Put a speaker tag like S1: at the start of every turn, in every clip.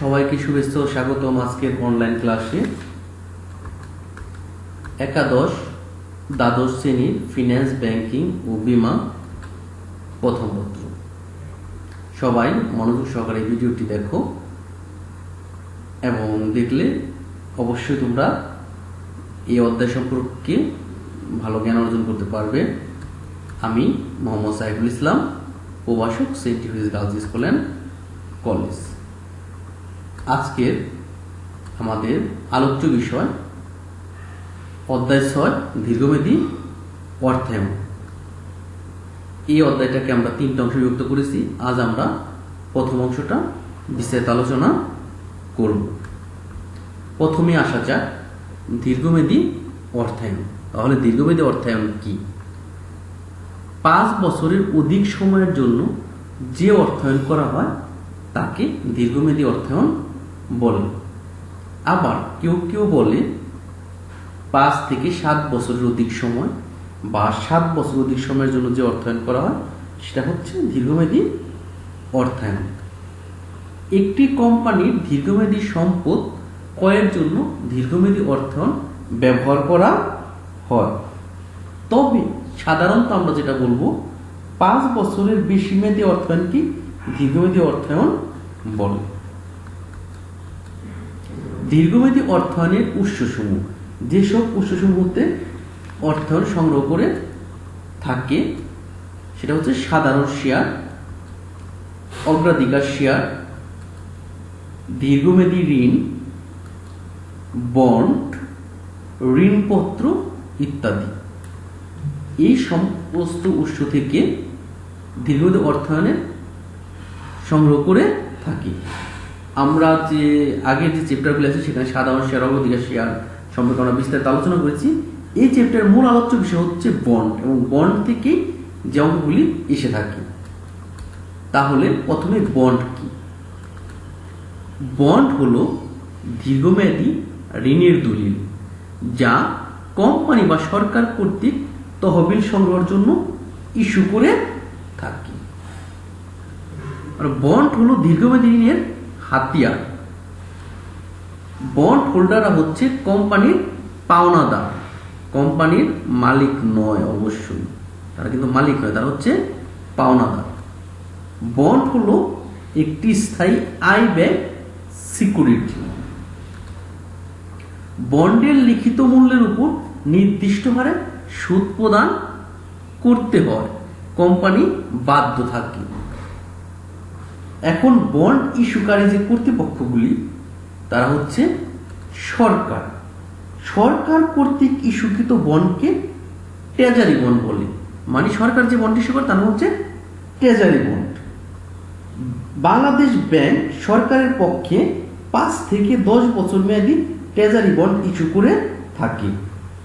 S1: সবাইকে শুভেচ্ছা ও স্বাগতম আজকের অনলাইন ক্লাসে। একাদশ দ্বাদশ শ্রেণীর ফিন্যান্স, ব্যাংকিং ও বীমা প্রথম পত্র। সবাই মনোযোগ সহকারে এই ভিডিওটি দেখো এবং দেখলে অবশ্যই তোমরা এই অধ্যায় সম্পর্কে ভালো জ্ঞান অর্জন করতে পারবে। আমি মোহাম্মদ সাইফুল ইসলাম, প্রভাষক, Saint Xavier's girls school and college. আজকের আমাদের আলোচ্য বিষয় অধ্যায় 6 দীর্ঘমেয়াদী অর্থায়ন। এই অধ্যায়টাকে আমরা 3টা অংশে বিভক্ত করেছি। আজ আমরা প্রথম অংশটা বিস্তারিত আলোচনা করব। প্রথমে আসা যাক দীর্ঘমেয়াদী অর্থায়ন। তাহলে দীর্ঘমেয়াদী অর্থায়ন কি? 5 বছরের অধিক সময়ের জন্য যে অর্থায়ন করা হয় তাকে দীর্ঘমেয়াদী অর্থায়ন বলে। আবার কেউ কেউ বলে 5 থেকে 7 বছরের অধিক সময় বা 7 বছর অধিক সময়ের জন্য যে অর্থায়ন করা হয় সেটা হচ্ছে দীর্ঘমেয়াদী অর্থায়ন। একটি কোম্পানির দীর্ঘমেয়াদী সম্পদ ক্রয়ের জন্য দীর্ঘমেয়াদী অর্থায়ন ব্যবহার করা হয়। তবে সাধারণত আমরা যেটা বলবো 5 বছরের বেশি মেয়াদী অর্থায়নকে দীর্ঘমেয়াদী অর্থায়ন বলে। দীর্ঘমেয়াদী অর্থায়নের উৎসসমূহ, যেসব উৎসসমূহতে অর্থায়ন সংগ্রহ করে থাকে সেটা হচ্ছে সাধারণ শেয়ার, অগ্রাধিকার শেয়ার, দীর্ঘমেয়াদী ঋণ, বন্ড, ঋণপত্র ইত্যাদি। এই সমস্ত উৎস থেকে দীর্ঘমেয়াদী অর্থায়নের সংগ্রহ করে থাকি। আমরা যে আগের যে চ্যাপ্টারগুলো আছে সেখানে সাধারণ শেয়ার, অগ্রাধিকার শেয়ার সম্পর্কে আমরা বিস্তারিত আলোচনা করেছি। এই চ্যাপ্টারের মূল আলোচ্য বিষয় হচ্ছে বন্ড, এবং বন্ড থেকেই যে অঙ্কগুলি এসে থাকে। তাহলে প্রথমে বন্ড কি? বন্ড হলো দীর্ঘমেয়াদী ঋণের দলিল যা কোম্পানি বা সরকার কর্তৃক তহবিল সংগ্রহের জন্য ইস্যু করে থাকে। আর বন্ড হলো দীর্ঘমেয়াদী ঋণের হাতিয়ার। বন্ড হোল্ডাররা হচ্ছে কোম্পানির পাওনাদার, কোম্পানির মালিক নয়। অবশ্যই তারা কিন্তু মালিক নয়, তারা হচ্ছে পাওনাদার। বন্ড হলো একটি স্থায়ী আয় ব্যয় সিকিউরিটি। বন্ডের লিখিত মূল্যের উপর নির্দিষ্ট হারে সুদ প্রদান করতে হয়, কোম্পানি বাধ্য থাকে। এখন বন্ড ইস্যুকারী যে কর্তৃপক্ষগুলি তারা হচ্ছে সরকার। সরকার কর্তৃক ইস্যুকৃত বন্ডকে ট্রেজারি বন্ড বলে। মানে সরকার যে বন্ড ইস্যু করে তার নাম হচ্ছে ট্রেজারি বন্ড। বাংলাদেশ ব্যাংক সরকারের পক্ষে 5 থেকে 10 বছর মেয়াদী ট্রেজারি বন্ড ইস্যু করে থাকে।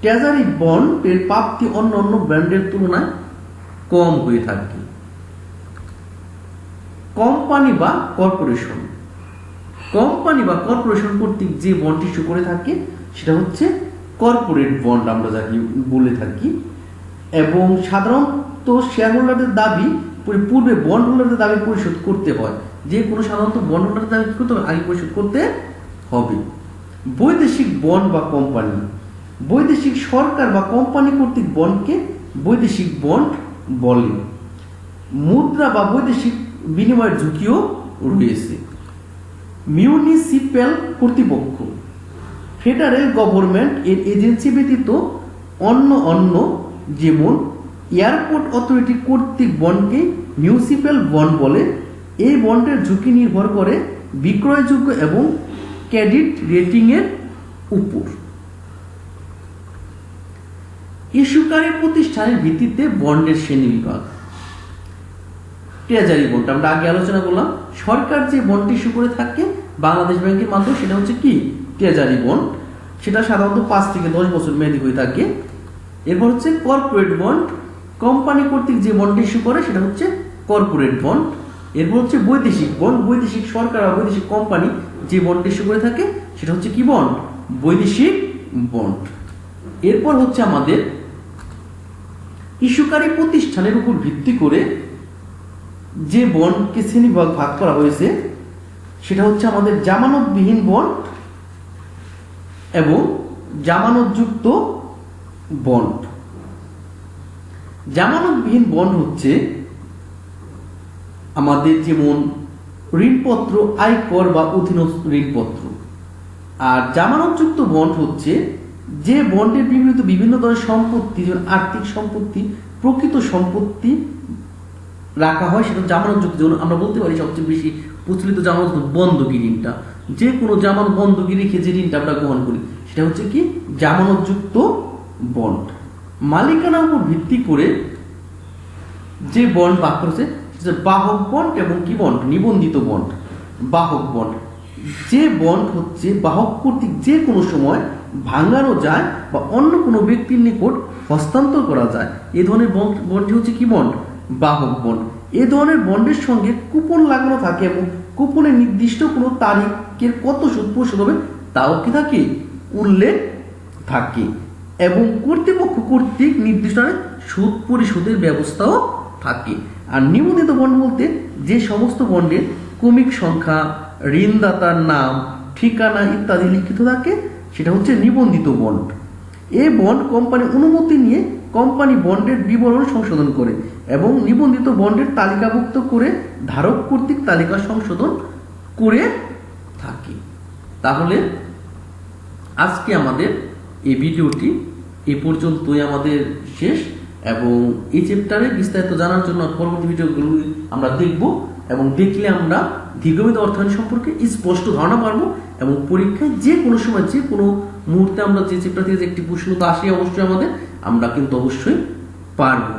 S1: ট্রেজারি বন্ডের প্রাপ্তি অন্য অন্য ব্র্যান্ডের তুলনায় কম হয়ে থাকে। কোম্পানি বা কর্পোরেশন, কোম্পানি বা কর্পোরেশন কর্তৃক যে বন্ড ইস্যু করে থাকে সেটা হচ্ছে কর্পোরেট বন্ড আমরা যাকে বলে থাকি। এবং সাধারণত শেয়ার হোল্ডারদের দাবি পূর্বে বন্ড হোল্ডারদের দাবি পরিশোধ করতে হয়। যে কোনো সাধারণত বন্ড হোল্ডারদের দাবি কি করতে হবে? আগে পরিশোধ করতে হবে। বৈদেশিক বন্ড বা কোম্পানি, বৈদেশিক সরকার বা কোম্পানি কর্তৃক বন্ডকে বৈদেশিক বন্ড বলে। মুদ্রা বা বৈদেশিক বিনিময়ের ঝুঁকিও রয়েছে। মিউনিসিপ্যাল কর্তৃপক্ষ, ফেডারেল গভর্নমেন্ট এর এজেন্সি ব্যতীত অন্য যেমন এয়ারপোর্ট অথরিটি কর্তৃক বন্ডকে মিউনিসিপ্যাল বন্ড বলে। এই বন্ডের ঝুঁকি নির্ভর করে বিক্রয়যোগ্য এবং ক্রেডিট রেটিং এর উপর। ইস্যুকারী প্রতিষ্ঠানের ভিত্তিতে বন্ডের শ্রেণী বিভাগ। ট্রেজারি বন্ড আমরা আগে আলোচনা করলাম। সরকার যে বন্ড ইস্যু করে থাকে বাংলাদেশ ব্যাংকের মাধ্যমে সেটা হচ্ছে কি? Treasury bond. সেটা সাধারণত 5 থেকে 10 বছর মেয়াদী হয়ে থাকে। এরপর হচ্ছে কর্পোরেট বন্ড, কোম্পানি কর্তৃক যে বন্ড ইস্যু করে সেটা হচ্ছে কর্পোরেট বন্ড। এরপর হচ্ছে বৈদেশিক বন্ড, বৈদেশিক সরকার বা বৈদেশিক কোম্পানি যে বন্ড ইস্যু করে থাকে সেটা হচ্ছে কি বন্ড? বৈদেশিক বন্ড। এরপর হচ্ছে আমাদের ইস্যুকারী প্রতিষ্ঠানের উপর ভিত্তি করে যে বন্ডকে শ্রেণীবিভাগ ভাগ করা হয়েছে সেটা হচ্ছে আমাদের জামানতবিহীন বন্ড এবং জামানতযুক্ত বন্ড। জামানতবিহীন বন্ড হচ্ছে আমাদের যেমন ঋণপত্র, আয়কর বা অধীনস্থ ঋণপত্র। আর জামানতযুক্ত বন্ড হচ্ছে যে বন্ডের বিপরীতে বিভিন্ন ধরনের সম্পত্তি, যেমন আর্থিক সম্পত্তি, প্রকৃত সম্পত্তি রাখা হয়, সেটা জামানতযুক্ত। যেমন আমরা বলতে পারি সবচেয়ে বেশি প্রচলিত জামানত বন্ধকি ঋণটা, যে কোনো জামানত বন্ধকি রেখে যে ঋণটা আমরা গ্রহণ করি সেটা হচ্ছে কি জামানতযুক্ত বন্ড। মালিকানার উপর ভিত্তি করে যে বন্ড বাক করেছে সেটা বাহক বন্ড এবং কি বন্ড, নিবন্ধিত বন্ড। বাহক বন্ড যে বন্ড হচ্ছে বাহক কর্তৃক যে কোনো সময় ভাঙানো যায় বা অন্য কোনো ব্যক্তির নিকট হস্তান্তর করা যায়, এ ধরনের বন্ড হচ্ছে কি বন্ড, বাহক বন্ড। এ ধরনের বন্ডের সঙ্গে কুপন লাগানো থাকে এবং কুপনে নির্দিষ্ট কোনো তারিখের কত সুদ পরিশোধ হবে তাও কি থাকে, উল্লেখ থাকে, এবং কর্তৃপক্ষ কর্তৃক নির্দিষ্ট সুদ পরিশোধের ব্যবস্থাও থাকে। আর নিবন্ধিত বন্ড বলতে যে সমস্ত বন্ডের ক্রমিক সংখ্যা, ঋণদাতার নাম, ঠিকানা ইত্যাদি লিখিত থাকে সেটা হচ্ছে নিবন্ধিত বন্ড। এই বন্ড কোম্পানি অনুমতি নিয়ে কোম্পানি বন্ডের বিবরণ সংশোধন করে এবং নিবন্ধিত বন্ডের তালিকাভুক্ত করে ধারক কর্তৃক তালিকা সংশোধন করে থাকে। তাহলে আজকে আমাদের এই ভিডিওটি এ পর্যন্তই আমাদের শেষ, এবং এই চ্যাপ্টারে বিস্তারিত জানার জন্য পরবর্তী ভিডিওগুলো আমরা দেখব, এবং দেখলে আমরা দীর্ঘমেয়াদী অর্থায়ন সম্পর্কে স্পষ্ট ধারণা পারবো, এবং পরীক্ষায় যে কোনো সময় যে কোনো মুহূর্তে আমরা যে চ্যাপ্টার থেকে যে একটি প্রশ্ন তো আসে অবশ্যই আমরা কিন্তু অবশ্যই পারবো।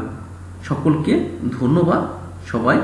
S1: সকলকে ধন্যবাদ। সবাই